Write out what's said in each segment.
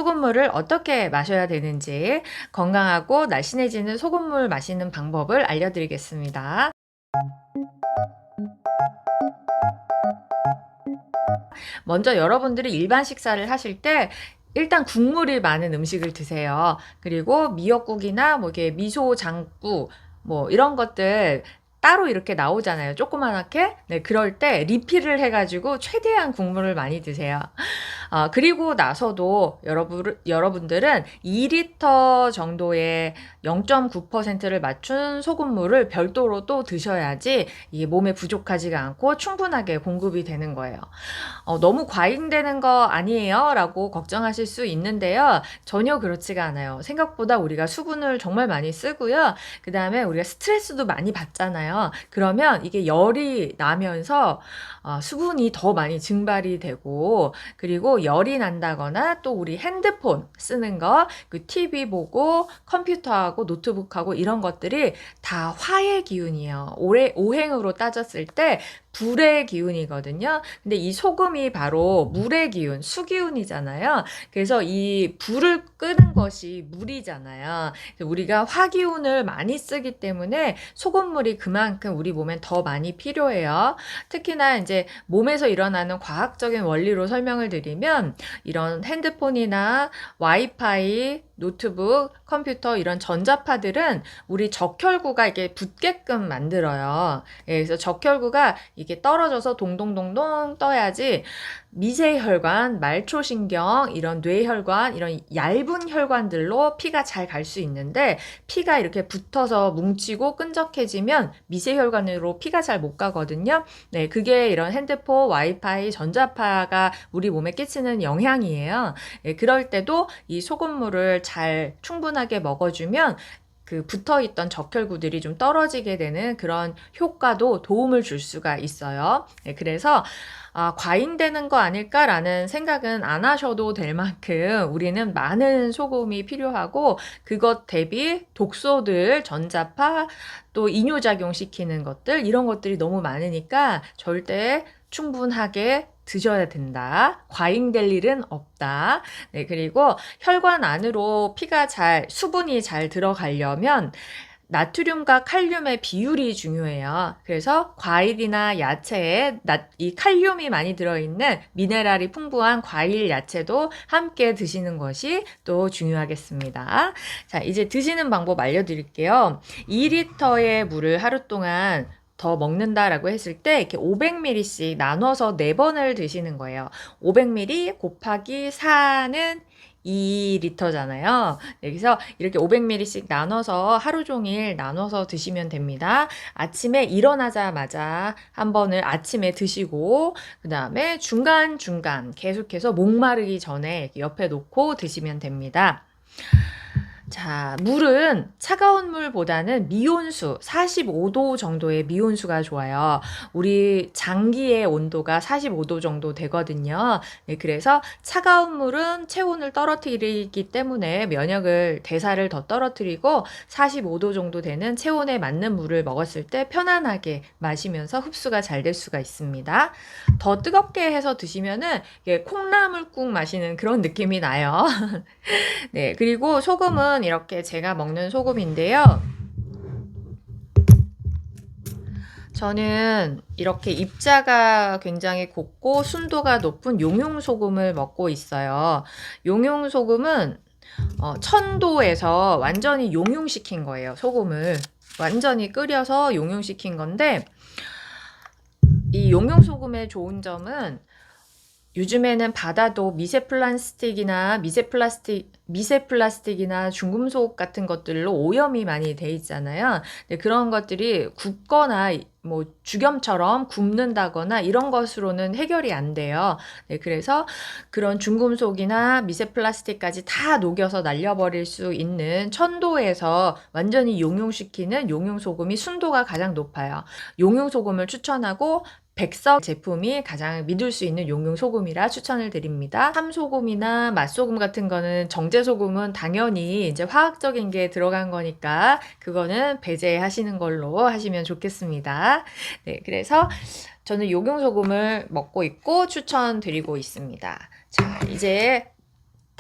소금물을 어떻게 마셔야 되는지, 건강하고 날씬해지는 소금물 마시는 방법을 알려드리겠습니다. 먼저 여러분들이 일반 식사를 하실 때 일단 국물이 많은 음식을 드세요. 그리고 미역국이나 뭐 이게 미소 장국 뭐 이런 것들 따로 이렇게 나오잖아요. 조그만하게. 네, 그럴 때 리필을 해가지고 최대한 국물을 많이 드세요. 그리고 나서도 여러분들은 2리터 정도의 0.9%를 맞춘 소금물을 별도로 또 드셔야지 이게 몸에 부족하지가 않고 충분하게 공급이 되는 거예요. 너무 과잉되는 거 아니에요? 라고 걱정하실 수 있는데요. 전혀 그렇지가 않아요. 생각보다 우리가 수분을 정말 많이 쓰고요. 그 다음에 우리가 스트레스도 많이 받잖아요. 그러면 이게 열이 나면서 수분이 더 많이 증발이 되고, 그리고 열이 난다거나 또 우리 핸드폰 쓰는 거, 그 TV 보고 컴퓨터하고 노트북하고 이런 것들이 다 화의 기운이에요. 오행으로 따졌을 때 불의 기운이거든요. 근데 이 소금이 바로 물의 기운, 수기운이잖아요. 그래서 이 불을 끄는 것이 물이잖아요. 우리가 화기운을 많이 쓰기 때문에 소금물이 그만큼 우리 몸엔 더 많이 필요해요. 특히나 이제 몸에서 일어나는 과학적인 원리로 설명을 드리면 이런 핸드폰이나 와이파이, 노트북, 컴퓨터 이런 전자파들은 우리 적혈구가 이게 붙게끔 만들어요. 그래서 적혈구가 이게 떨어져서 동동동동 떠야지 미세혈관, 말초신경, 이런 뇌혈관, 이런 얇은 혈관들로 피가 잘 갈 수 있는데 피가 이렇게 붙어서 뭉치고 끈적해지면 미세혈관으로 피가 잘 못 가거든요. 네, 그게 이런 핸드폰, 와이파이, 전자파가 우리 몸에 끼치는 영향이에요. 네, 그럴 때도 이 소금물을 잘 충분하게 먹어주면 그 붙어있던 적혈구들이 좀 떨어지게 되는 그런 효과도 도움을 줄 수가 있어요. 네, 그래서 과잉되는 거 아닐까라는 생각은 안 하셔도 될 만큼 우리는 많은 소금이 필요하고 그것 대비 독소들, 전자파, 또 이뇨작용 시키는 것들 이런 것들이 너무 많으니까 절대 충분하게 드셔야 된다. 과잉될 일은 없다. 네, 그리고 혈관 안으로 수분이 잘 들어가려면 나트륨과 칼륨의 비율이 중요해요. 그래서 과일이나 야채에 이 칼륨이 많이 들어있는 미네랄이 풍부한 과일, 야채도 함께 드시는 것이 또 중요하겠습니다. 자, 이제 드시는 방법 알려드릴게요. 2리터의 물을 하루 동안 더 먹는다라고 했을 때 이렇게 500ml씩 나눠서 4번을 드시는 거예요. 500ml 곱하기 4는 2리터잖아요. 여기서 이렇게 500ml씩 나눠서 하루 종일 나눠서 드시면 됩니다. 아침에 일어나자마자 한 번을 아침에 드시고 그 다음에 중간중간 계속해서 목마르기 전에 옆에 놓고 드시면 됩니다. 자, 물은 차가운 물보다는 미온수, 45도 정도의 미온수가 좋아요. 우리 장기의 온도가 45도 정도 되거든요. 네, 그래서 차가운 물은 체온을 떨어뜨리기 때문에 대사를 더 떨어뜨리고 45도 정도 되는 체온에 맞는 물을 먹었을 때 편안하게 마시면서 흡수가 잘 될 수가 있습니다. 더 뜨겁게 해서 드시면은 콩나물국 마시는 그런 느낌이 나요. 네, 그리고 소금은 이렇게 제가 먹는 소금인데요. 저는 이렇게 입자가 굉장히 곱고 순도가 높은 용융소금을 먹고 있어요. 용융소금은 1000도에서 완전히 용융시킨 거예요. 소금을 완전히 끓여서 용융시킨 건데 이 용융소금의 좋은 점은 요즘에는 바다도 미세플라스틱이나 중금속 같은 것들로 오염이 많이 돼 있잖아요. 근데 그런 것들이 굽거나 뭐 죽염처럼 굽는다거나 이런 것으로는 해결이 안 돼요. 네, 그래서 그런 중금속이나 미세플라스틱까지 다 녹여서 날려버릴 수 있는 1000도에서 완전히 용융시키는 용융소금이 순도가 가장 높아요. 용융소금을 추천하고 백석 제품이 가장 믿을 수 있는 용융소금이라 추천을 드립니다. 참소금이나 맛소금 같은 거는 정제소금은 당연히 이제 화학적인 게 들어간 거니까 그거는 배제하시는 걸로 하시면 좋겠습니다. 네, 그래서 저는 용융소금을 먹고 있고 추천드리고 있습니다. 자, 이제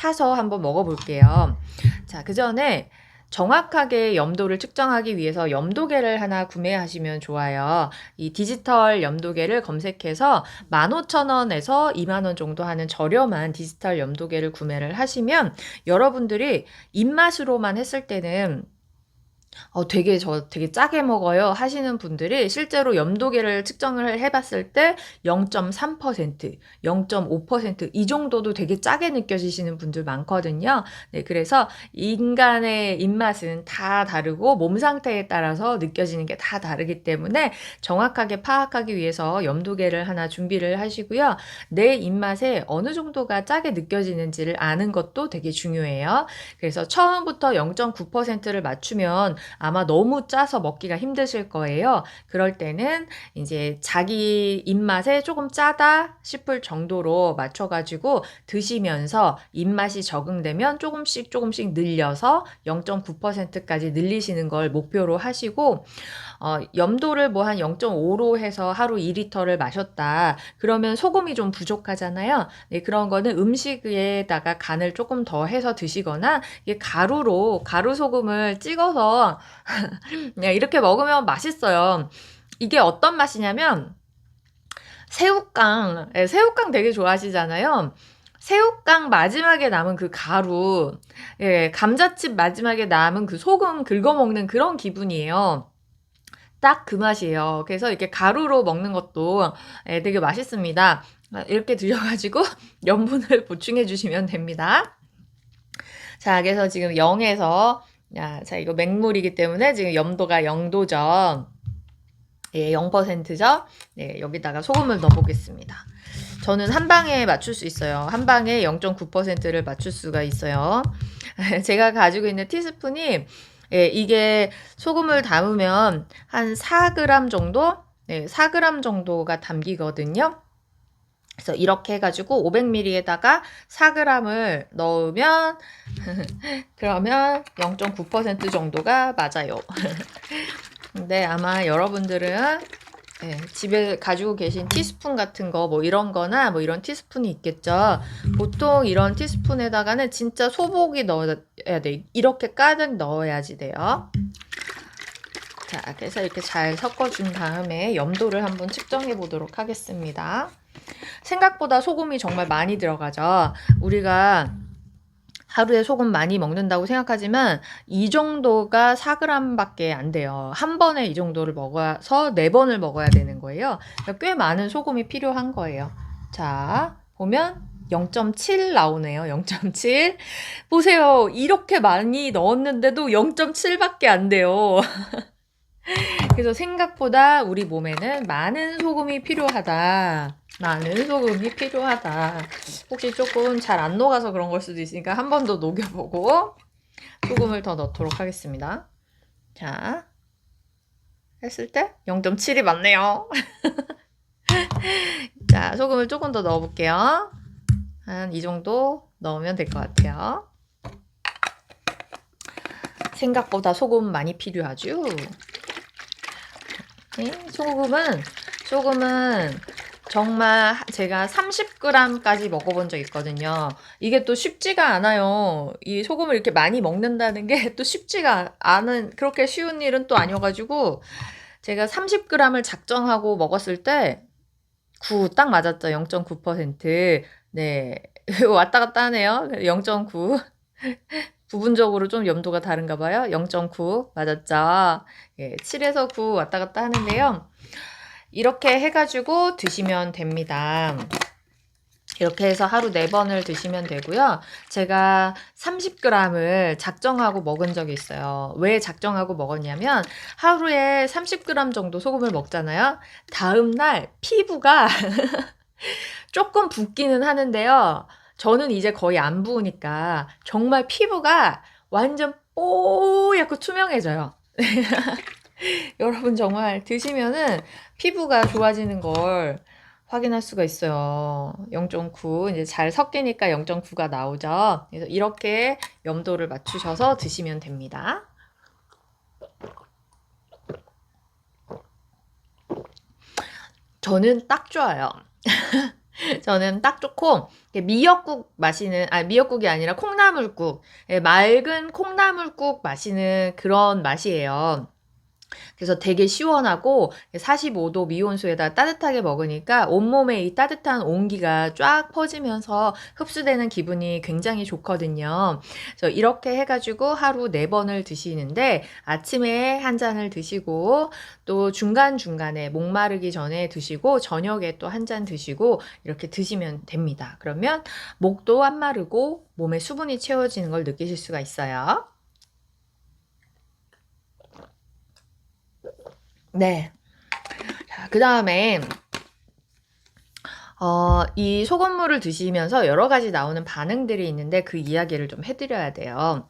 타서 한번 먹어볼게요. 자, 그 전에 정확하게 염도를 측정하기 위해서 염도계를 하나 구매하시면 좋아요. 이 디지털 염도계를 검색해서 15,000원에서 20,000원 정도 하는 저렴한 디지털 염도계를 구매를 하시면 여러분들이 입맛으로만 했을 때는 되게 되게 짜게 먹어요 하시는 분들이 실제로 염도계를 측정을 해봤을 때 0.3%, 0.5% 이 정도도 되게 짜게 느껴지시는 분들 많거든요. 네, 그래서 인간의 입맛은 다 다르고 몸 상태에 따라서 느껴지는 게 다 다르기 때문에 정확하게 파악하기 위해서 염도계를 하나 준비를 하시고요. 내 입맛에 어느 정도가 짜게 느껴지는지를 아는 것도 되게 중요해요. 그래서 처음부터 0.9%를 맞추면 아마 너무 짜서 먹기가 힘드실 거예요. 그럴 때는 이제 자기 입맛에 조금 짜다 싶을 정도로 맞춰가지고 드시면서 입맛이 적응되면 조금씩 조금씩 늘려서 0.9%까지 늘리시는 걸 목표로 하시고 염도를 뭐 한 0.5로 해서 하루 2리터를 마셨다. 그러면 소금이 좀 부족하잖아요. 네, 그런 거는 음식에다가 간을 조금 더 해서 드시거나 이게 가루 소금을 찍어서 네, 이렇게 먹으면 맛있어요. 이게 어떤 맛이냐면 새우깡, 새우깡 되게 좋아하시잖아요. 새우깡 마지막에 남은 그 가루, 감자칩 마지막에 남은 그 소금 긁어먹는 그런 기분이에요. 딱 그 맛이에요. 그래서 이렇게 가루로 먹는 것도 되게 맛있습니다. 이렇게 드셔가지고 염분을 보충해 주시면 됩니다. 자, 그래서 지금 0에서 자, 이거 맹물이기 때문에 지금 염도가 0도죠. 예, 0%죠. 네, 여기다가 소금을 넣어보겠습니다. 저는 한 방에 맞출 수 있어요. 한 방에 0.9%를 맞출 수가 있어요. 제가 가지고 있는 티스푼이 이게 소금을 담으면 한 4g 정도? 네, 4g 정도가 담기거든요. 그래서 이렇게 해가지고 500ml에다가 4g을 넣으면 그러면 0.9% 정도가 맞아요. 근데 아마 여러분들은 집에 가지고 계신 티스푼 같은 거 뭐 이런 거나 뭐 이런 티스푼이 있겠죠. 보통 이런 티스푼에다가는 진짜 소복이 넣어야 돼. 이렇게 가득 넣어야지 돼요. 자, 그래서 이렇게 잘 섞어준 다음에 염도를 한번 측정해 보도록 하겠습니다. 생각보다 소금이 정말 많이 들어가죠. 우리가 하루에 소금 많이 먹는다고 생각하지만 이 정도가 4g밖에 안 돼요. 한 번에 이 정도를 먹어서 4번을 먹어야 되는 거예요. 그러니까 꽤 많은 소금이 필요한 거예요. 자, 보면 0.7 나오네요. 0.7. 보세요. 이렇게 많이 넣었는데도 0.7밖에 안 돼요. 그래서 생각보다 우리 몸에는 많은 소금이 필요하다. 많은 소금이 필요하다. 혹시 조금 잘 안 녹아서 그런 걸 수도 있으니까 한 번 더 녹여보고 소금을 더 넣도록 하겠습니다. 자, 했을 때 0.7이 맞네요. 자, 소금을 조금 더 넣어볼게요. 한 이 정도 넣으면 될 것 같아요. 생각보다 소금 많이 필요하죠. 네, 소금은 정말 제가 30g까지 먹어본 적 있거든요. 이게 또 쉽지가 않아요. 이 소금을 이렇게 많이 먹는다는 게 또 쉽지가 않은, 그렇게 쉬운 일은 또 아니어가지고, 제가 30g을 작정하고 먹었을 때, 딱 맞았죠. 0.9%. 네. 왔다 갔다 하네요. 0.9. 부분적으로 좀 염도가 다른가 봐요. 0.9 맞았죠. 7에서 9 왔다 갔다 하는데요. 이렇게 해가지고 드시면 됩니다. 이렇게 해서 하루 4번을 드시면 되고요. 제가 30g을 작정하고 먹은 적이 있어요. 왜 작정하고 먹었냐면 하루에 30g 정도 소금을 먹잖아요. 다음날 피부가 조금 붓기는 하는데요. 저는 이제 거의 안 부으니까 정말 피부가 완전 뽀얗고 투명해져요. 여러분 정말 드시면은 피부가 좋아지는 걸 확인할 수가 있어요. 0.9 이제 잘 섞이니까 0.9가 나오죠. 그래서 이렇게 염도를 맞추셔서 드시면 됩니다. 저는 딱 좋아요. 저는 딱 좋고 미역국 마시는 미역국이 아니라 콩나물국 맑은 콩나물국 마시는 그런 맛이에요. 그래서 되게 시원하고 45도 미온수에다 따뜻하게 먹으니까 온몸에 이 따뜻한 온기가 쫙 퍼지면서 흡수되는 기분이 굉장히 좋거든요. 그래서 이렇게 해가지고 하루 4번을 드시는데 아침에 한 잔을 드시고 또 중간중간에 목마르기 전에 드시고 저녁에 또 한 잔 드시고 이렇게 드시면 됩니다. 그러면 목도 안 마르고 몸에 수분이 채워지는 걸 느끼실 수가 있어요. 네. 그 다음에 이 소금물을 드시면서 여러 가지 나오는 반응들이 있는데 그 이야기를 좀 해드려야 돼요.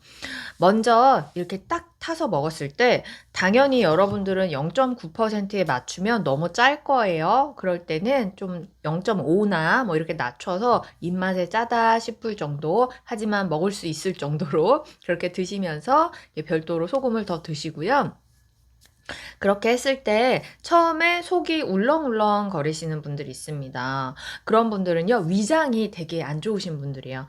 먼저 이렇게 딱 타서 먹었을 때 당연히 여러분들은 0.9%에 맞추면 너무 짤 거예요. 그럴 때는 좀 0.5나 뭐 이렇게 낮춰서 입맛에 짜다 싶을 정도, 하지만 먹을 수 있을 정도로 그렇게 드시면서 별도로 소금을 더 드시고요. 그렇게 했을 때 처음에 속이 울렁울렁 거리시는 분들이 있습니다. 그런 분들은요, 위장이 되게 안 좋으신 분들이에요.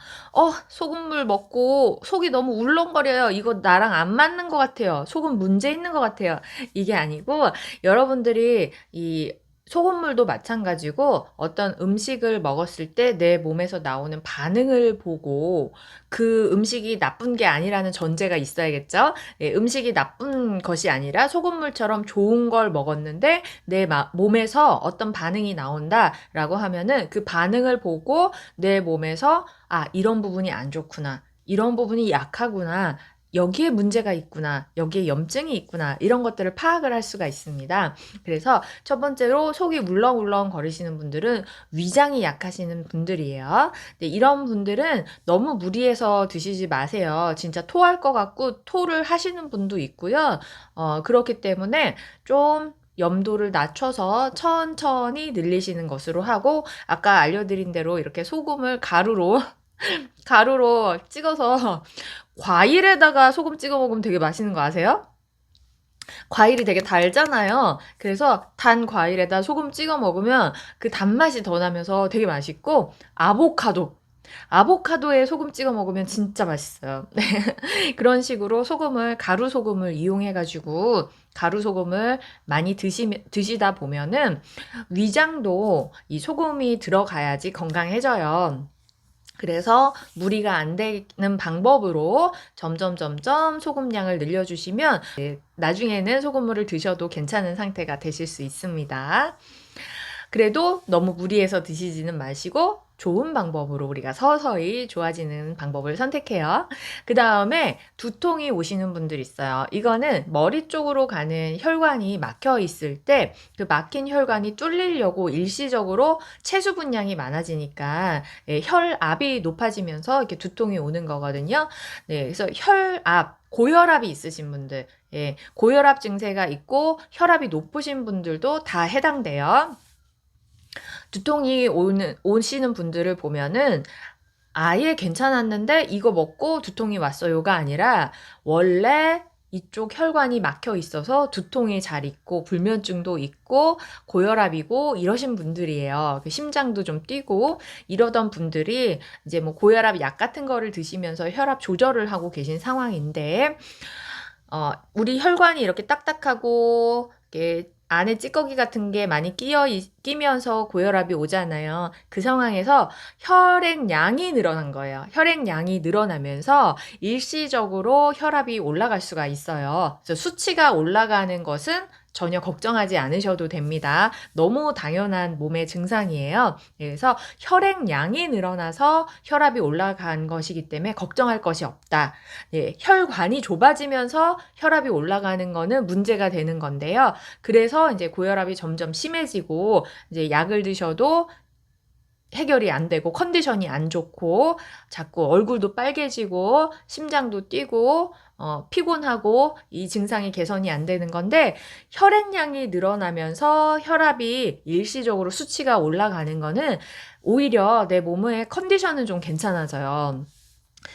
소금물 먹고 속이 너무 울렁거려요. 이거 나랑 안 맞는 것 같아요. 소금 문제 있는 것 같아요. 이게 아니고 여러분들이 이 소금물도 마찬가지고 어떤 음식을 먹었을 때 내 몸에서 나오는 반응을 보고 그 음식이 나쁜 게 아니라는 전제가 있어야겠죠? 예, 음식이 나쁜 것이 아니라 소금물처럼 좋은 걸 먹었는데 내 몸에서 어떤 반응이 나온다라고 하면은 그 반응을 보고 내 몸에서 이런 부분이 안 좋구나. 이런 부분이 약하구나. 여기에 문제가 있구나. 여기에 염증이 있구나. 이런 것들을 파악을 할 수가 있습니다. 그래서 첫 번째로 속이 울렁울렁 거리시는 분들은 위장이 약하시는 분들이에요. 네, 이런 분들은 너무 무리해서 드시지 마세요. 진짜 토할 것 같고 토를 하시는 분도 있고요. 그렇기 때문에 좀 염도를 낮춰서 천천히 늘리시는 것으로 하고 아까 알려드린 대로 이렇게 소금을 가루로 찍어서 과일에다가 소금 찍어 먹으면 되게 맛있는 거 아세요? 과일이 되게 달잖아요. 그래서 단 과일에다 소금 찍어 먹으면 그 단맛이 더 나면서 되게 맛있고, 아보카도에 소금 찍어 먹으면 진짜 맛있어요. 그런 식으로 가루 소금을 이용해가지고, 가루 소금을 많이 드시다 보면은 위장도 이 소금이 들어가야지 건강해져요. 그래서 무리가 안 되는 방법으로 점점 소금량을 늘려주시면 나중에는 소금물을 드셔도 괜찮은 상태가 되실 수 있습니다. 그래도 너무 무리해서 드시지는 마시고 좋은 방법으로 우리가 서서히 좋아지는 방법을 선택해요. 그 다음에 두통이 오시는 분들 있어요. 이거는 머리 쪽으로 가는 혈관이 막혀 있을 때 그 막힌 혈관이 뚫리려고 일시적으로 체수 분량이 많아지니까 혈압이 높아지면서 이렇게 두통이 오는 거거든요. 네, 그래서 고혈압이 있으신 분들, 고혈압 증세가 있고 혈압이 높으신 분들도 다 해당돼요. 두통이 오시는 분들을 보면은 아예 괜찮았는데 이거 먹고 두통이 왔어요가 아니라 원래 이쪽 혈관이 막혀 있어서 두통이 잘 있고 불면증도 있고 고혈압이고 이러신 분들이에요. 심장도 좀 뛰고 이러던 분들이 이제 뭐 고혈압 약 같은 거를 드시면서 혈압 조절을 하고 계신 상황인데 우리 혈관이 이렇게 딱딱하고 이렇게 안에 찌꺼기 같은 게 많이 끼면서 고혈압이 오잖아요. 그 상황에서 혈액량이 늘어난 거예요. 혈액량이 늘어나면서 일시적으로 혈압이 올라갈 수가 있어요. 그래서 수치가 올라가는 것은 전혀 걱정하지 않으셔도 됩니다. 너무 당연한 몸의 증상이에요. 그래서 혈액량이 늘어나서 혈압이 올라간 것이기 때문에 걱정할 것이 없다. 혈관이 좁아지면서 혈압이 올라가는 거는 문제가 되는 건데요. 그래서 이제 고혈압이 점점 심해지고 이제 약을 드셔도 해결이 안 되고 컨디션이 안 좋고 자꾸 얼굴도 빨개지고 심장도 뛰고 피곤하고 이 증상이 개선이 안 되는 건데 혈액량이 늘어나면서 혈압이 일시적으로 수치가 올라가는 거는 오히려 내 몸의 컨디션은 좀 괜찮아져요.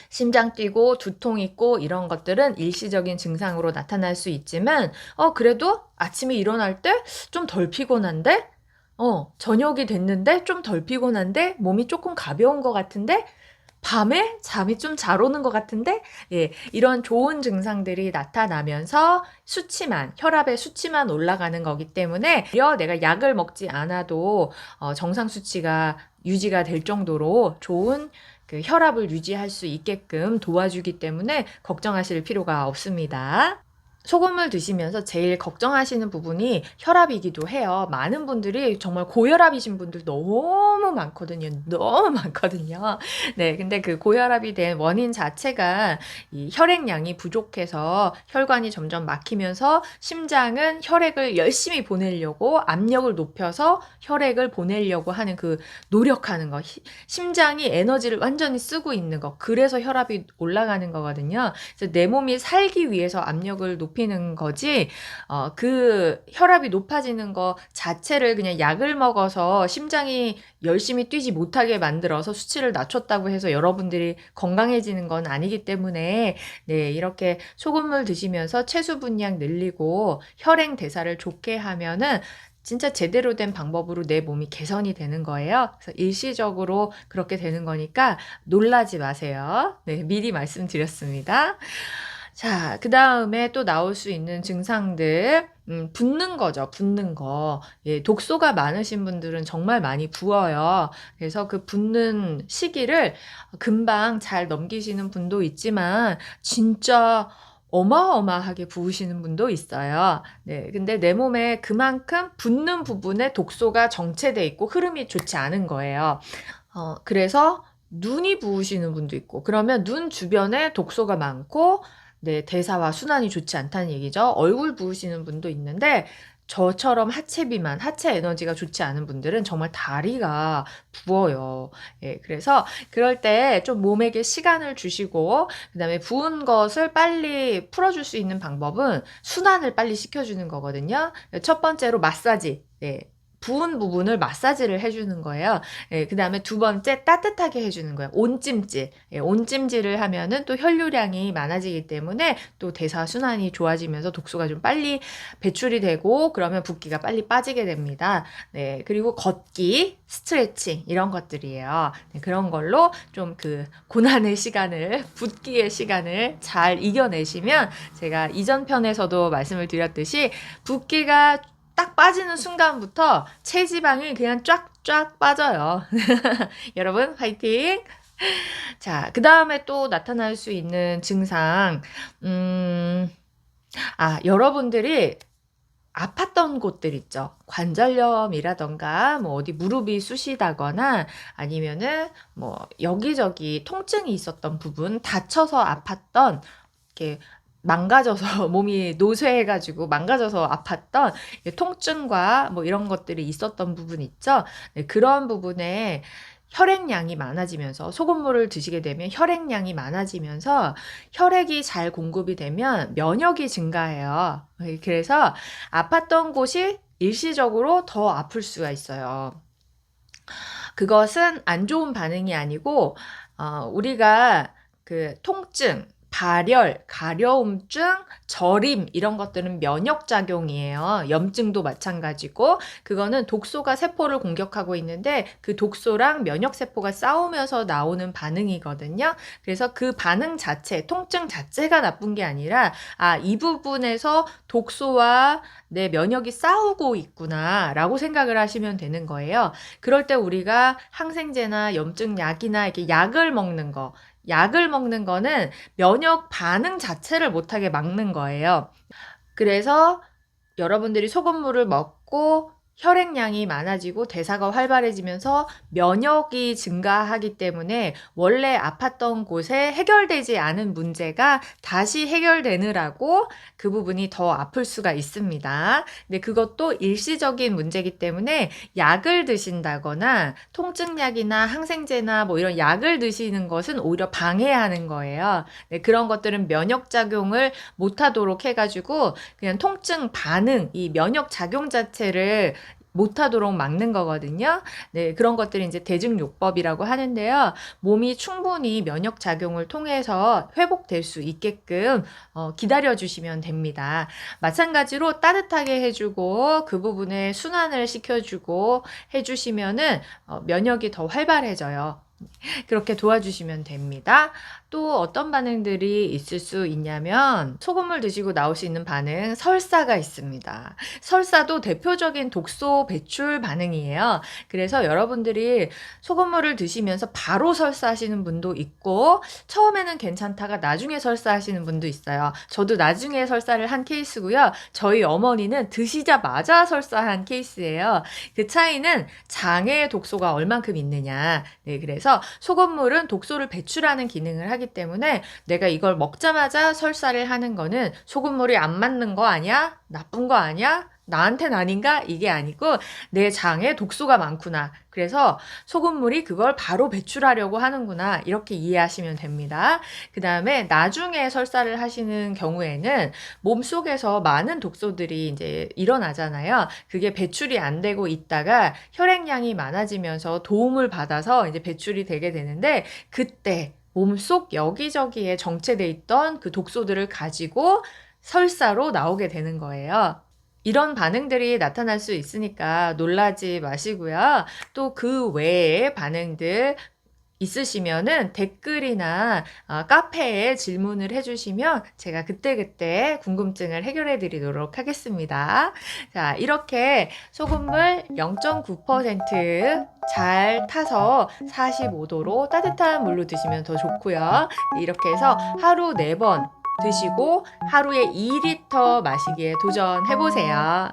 심장 뛰고 두통 있고 이런 것들은 일시적인 증상으로 나타날 수 있지만 그래도 아침에 일어날 때 좀 덜 피곤한데? 저녁이 됐는데 좀 덜 피곤한데 몸이 조금 가벼운 것 같은데 밤에 잠이 좀 잘 오는 것 같은데 예, 이런 좋은 증상들이 나타나면서 혈압의 수치만 올라가는 거기 때문에 오히려 내가 약을 먹지 않아도 정상 수치가 유지가 될 정도로 좋은 그 혈압을 유지할 수 있게끔 도와주기 때문에 걱정하실 필요가 없습니다. 소금을 드시면서 제일 걱정하시는 부분이 혈압이기도 해요. 많은 분들이 정말 고혈압이신 분들 너무 많거든요. 너무 많거든요. 네, 근데 그 고혈압이 된 원인 자체가 이 혈액량이 부족해서 혈관이 점점 막히면서 심장은 혈액을 열심히 보내려고 압력을 높여서 혈액을 보내려고 하는 그 노력하는 거. 심장이 에너지를 완전히 쓰고 있는 거. 그래서 혈압이 올라가는 거거든요. 그래서 내 몸이 살기 위해서 압력을 높이는 거지, 그 혈압이 높아지는 거 자체를 그냥 약을 먹어서 심장이 열심히 뛰지 못하게 만들어서 수치를 낮췄다고 해서 여러분들이 건강해지는 건 아니기 때문에, 네, 이렇게 소금물 드시면서 체수 분량 늘리고 혈행 대사를 좋게 하면은 진짜 제대로 된 방법으로 내 몸이 개선이 되는 거예요. 그래서 일시적으로 그렇게 되는 거니까 놀라지 마세요. 네, 미리 말씀드렸습니다. 자, 그 다음에 또 나올 수 있는 증상들, 붓는 거죠. 붓는 거. 예, 독소가 많으신 분들은 정말 많이 부어요. 그래서 그 붓는 시기를 금방 잘 넘기시는 분도 있지만, 진짜 어마어마하게 부으시는 분도 있어요. 네, 근데 내 몸에 그만큼 붓는 부분에 독소가 정체돼 있고 흐름이 좋지 않은 거예요. 그래서 눈이 부으시는 분도 있고, 그러면 눈 주변에 독소가 많고, 네, 대사와 순환이 좋지 않다는 얘기죠. 얼굴 부으시는 분도 있는데, 저처럼 하체 비만, 하체 에너지가 좋지 않은 분들은 정말 다리가 부어요. 예, 그래서 그럴 때 좀 몸에게 시간을 주시고, 그 다음에 부은 것을 빨리 풀어줄 수 있는 방법은 순환을 빨리 시켜주는 거거든요. 첫 번째로 마사지. 네. 부은 부분을 마사지를 해주는 거예요. 예, 그 다음에 두 번째 따뜻하게 해주는 거예요. 온찜질. 예, 온찜질을 하면은 또 혈류량이 많아지기 때문에 또 대사순환이 좋아지면서 독소가 좀 빨리 배출이 되고 그러면 붓기가 빨리 빠지게 됩니다. 네, 그리고 걷기, 스트레칭 이런 것들이에요. 네, 그런 걸로 좀 그 고난의 시간을, 붓기의 시간을 잘 이겨내시면 제가 이전 편에서도 말씀을 드렸듯이 붓기가 딱 빠지는 순간부터 체지방이 그냥 쫙쫙 빠져요. 여러분, 화이팅! 자, 그 다음에 또 나타날 수 있는 증상, 여러분들이 아팠던 곳들 있죠. 관절염이라던가, 뭐 어디 무릎이 쑤시다거나, 아니면은 뭐 여기저기 통증이 있었던 부분, 다쳐서 아팠던, 이렇게 망가져서 몸이 노쇠해가지고 망가져서 아팠던 통증과 뭐 이런 것들이 있었던 부분 있죠. 네, 그런 부분에 혈액량이 많아지면서 소금물을 드시게 되면 혈액량이 많아지면서 혈액이 잘 공급이 되면 면역이 증가해요. 그래서 아팠던 곳이 일시적으로 더 아플 수가 있어요. 그것은 안 좋은 반응이 아니고 우리가 그 통증, 발열, 가려움증, 저림 이런 것들은 면역작용이에요. 염증도 마찬가지고 그거는 독소가 세포를 공격하고 있는데 그 독소랑 면역세포가 싸우면서 나오는 반응이거든요. 그래서 그 반응 자체, 통증 자체가 나쁜 게 아니라 이 부분에서 독소와 내 면역이 싸우고 있구나 라고 생각을 하시면 되는 거예요. 그럴 때 우리가 항생제나 염증약이나 이렇게 약을 먹는 거는 면역 반응 자체를 못하게 막는 거예요. 그래서 여러분들이 소금물을 먹고 혈액량이 많아지고 대사가 활발해지면서 면역이 증가하기 때문에 원래 아팠던 곳에 해결되지 않은 문제가 다시 해결되느라고 그 부분이 더 아플 수가 있습니다. 근데 그것도 일시적인 문제이기 때문에 약을 드신다거나 통증약이나 항생제나 뭐 이런 약을 드시는 것은 오히려 방해하는 거예요. 네, 그런 것들은 면역작용을 못하도록 해가지고 그냥 통증 반응, 이 면역 작용 자체를 못하도록 막는 거거든요. 네, 그런 것들이 이제 대증요법이라고 하는데요. 몸이 충분히 면역 작용을 통해서 회복될 수 있게끔 기다려 주시면 됩니다. 마찬가지로 따뜻하게 해주고 그 부분에 순환을 시켜주고 해주시면은 면역이 더 활발해져요. 그렇게 도와주시면 됩니다. 또 어떤 반응들이 있을 수 있냐면 소금을 드시고 나올 수 있는 반응, 설사가 있습니다. 설사도 대표적인 독소 배출 반응이에요. 그래서 여러분들이 소금물을 드시면서 바로 설사하시는 분도 있고 처음에는 괜찮다가 나중에 설사하시는 분도 있어요. 저도 나중에 설사를 한 케이스고요. 저희 어머니는 드시자마자 설사한 케이스예요. 그 차이는 장에 독소가 얼만큼 있느냐. 네, 그래서 소금물은 독소를 배출하는 기능을 하기 때문에 내가 이걸 먹자마자 설사를 하는 거는 소금물이 안 맞는 거 아니야? 나쁜 거 아니야? 나한텐 아닌가? 이게 아니고 내 장에 독소가 많구나. 그래서 소금물이 그걸 바로 배출하려고 하는구나. 이렇게 이해하시면 됩니다. 그 다음에 나중에 설사를 하시는 경우에는 몸속에서 많은 독소들이 이제 일어나잖아요. 그게 배출이 안 되고 있다가 혈액량이 많아지면서 도움을 받아서 이제 배출이 되게 되는데 그때 몸속 여기저기에 정체돼 있던 그 독소들을 가지고 설사로 나오게 되는 거예요. 이런 반응들이 나타날 수 있으니까 놀라지 마시고요. 또 그 외에 반응들 있으시면은 댓글이나 카페에 질문을 해주시면 제가 그때그때 궁금증을 해결해 드리도록 하겠습니다. 자, 이렇게 소금물 0.9% 타서 45도로 따뜻한 물로 드시면 더 좋고요. 이렇게 해서 하루 4번 드시고 하루에 2리터 마시기에 도전해 보세요.